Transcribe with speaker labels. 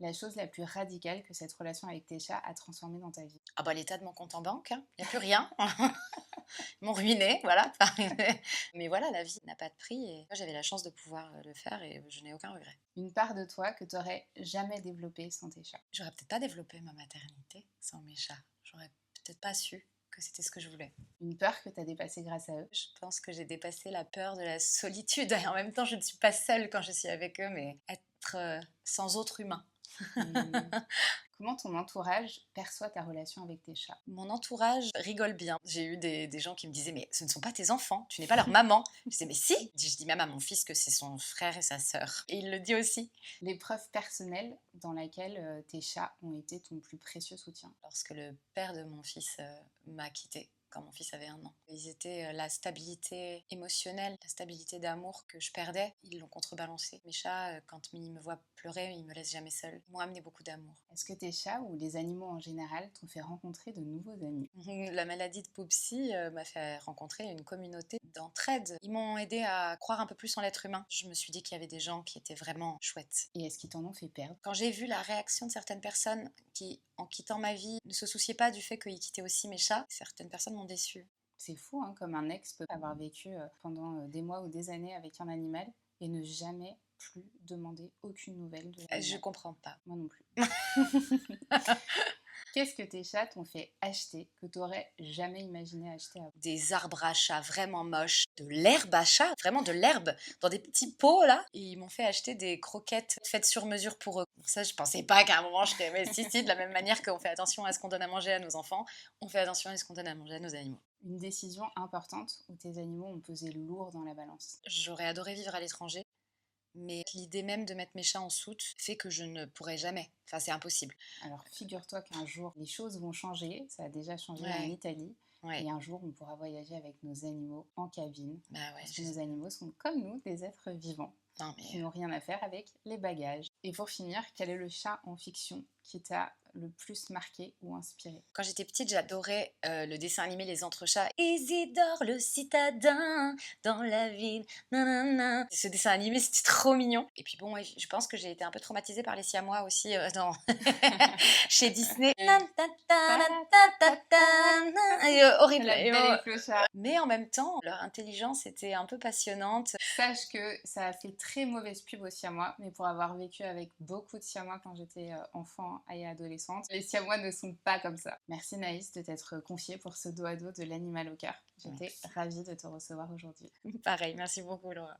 Speaker 1: la chose la plus radicale que cette relation avec tes chats a transformée dans ta vie?
Speaker 2: Ah bah l'état de mon compte en banque, il n'y a plus rien. Ils m'ont ruiné, voilà. Mais voilà, la vie n'a pas de prix et moi j'avais la chance de pouvoir le faire et je n'ai aucun regret.
Speaker 1: Une part de toi que tu aurais jamais développée sans tes chats?
Speaker 2: J'aurais peut-être pas développé ma maternité sans mes chats. J'aurais peut-être pas su que c'était ce que je voulais.
Speaker 1: Une peur que tu as dépassée grâce à eux?
Speaker 2: Je pense que j'ai dépassé la peur de la solitude et en même temps je ne suis pas seule quand je suis avec eux, mais être sans autre humain.
Speaker 1: Mmh. Comment ton entourage perçoit ta relation avec tes chats?
Speaker 2: Mon entourage rigole bien. J'ai eu des gens qui me disaient: «Mais ce ne sont pas tes enfants, tu n'es pas leur maman». Je disais: «Mais si!» Je dis même à mon fils que c'est son frère et sa sœur et il le dit aussi.
Speaker 1: L'épreuve personnelle dans laquelle tes chats ont été ton plus précieux soutien?
Speaker 2: Lorsque le père de mon fils m'a quittée, quand mon fils avait 1 an. Ils étaient la stabilité émotionnelle, la stabilité d'amour que je perdais. Ils l'ont contrebalancé. Mes chats, quand ils me voient pleurer, ils me laissent jamais seule. Ils m'ont amené beaucoup d'amour.
Speaker 1: Est-ce que tes chats ou les animaux en général t'ont fait rencontrer de nouveaux amis?
Speaker 2: La maladie de Poupsy m'a fait rencontrer une communauté d'entraide. Ils m'ont aidé à croire un peu plus en l'être humain. Je me suis dit qu'il y avait des gens qui étaient vraiment chouettes.
Speaker 1: Et est-ce qu'ils t'en ont fait perdre?
Speaker 2: Quand j'ai vu la réaction de certaines personnes qui, en quittant ma vie, ne se souciaient pas du fait qu'ils quittaient aussi mes chats, certaines personnes m'ont déçue.
Speaker 1: C'est fou, hein, comme un ex peut avoir vécu pendant des mois ou des années avec un animal et ne jamais plus demander aucune nouvelle de
Speaker 2: Je
Speaker 1: l'animal.
Speaker 2: comprends pas.
Speaker 1: Moi non plus. Qu'est-ce que tes chats t'ont fait acheter que tu n'aurais jamais imaginé acheter avant?
Speaker 2: Des arbres à chat vraiment moches, de l'herbe à chat, vraiment de l'herbe, dans des petits pots là. Et ils m'ont fait acheter des croquettes faites sur mesure pour eux. Ça, je pensais pas qu'à un moment je serais. Mais si, de la même manière qu'on fait attention à ce qu'on donne à manger à nos enfants, on fait attention à ce qu'on donne à manger à nos animaux.
Speaker 1: Une décision importante où tes animaux ont pesé lourd dans la balance?
Speaker 2: J'aurais adoré vivre à l'étranger, mais l'idée même de mettre mes chats en soute fait que je ne pourrais jamais. Enfin, c'est impossible.
Speaker 1: Alors figure-toi qu'un jour les choses vont changer, ça a déjà changé en
Speaker 2: Ouais,
Speaker 1: Italie,
Speaker 2: ouais.
Speaker 1: et un jour on pourra voyager avec nos animaux en cabine,
Speaker 2: Bah ouais,
Speaker 1: parce que nos animaux sont comme nous, des êtres vivants,
Speaker 2: non
Speaker 1: qui
Speaker 2: mais
Speaker 1: n'ont rien à faire avec les bagages. Et pour finir, quel est le chat en fiction qui t'a le plus marqué ou inspiré?
Speaker 2: quand j'étais petite, j'adorais le dessin animé Les Entrechats. Isidore le citadin dans la ville. Nanana. Ce dessin animé, c'était trop mignon. Et puis bon, ouais, je pense que j'ai été un peu traumatisée par les Siamois aussi chez Disney. Et, horrible.
Speaker 1: La belle et le clochard.
Speaker 2: Mais en même temps, leur intelligence était un peu passionnante.
Speaker 1: Sache que ça a fait très mauvaise pub aux Siamois, mais pour avoir vécu avec beaucoup de Siamois quand j'étais enfant et adolescente, les Siamois ne sont pas comme ça. Merci Naïs de t'être confiée pour ce dos à dos de l'animal au cœur. J'étais ravie de te recevoir aujourd'hui.
Speaker 2: Pareil, merci beaucoup Laura.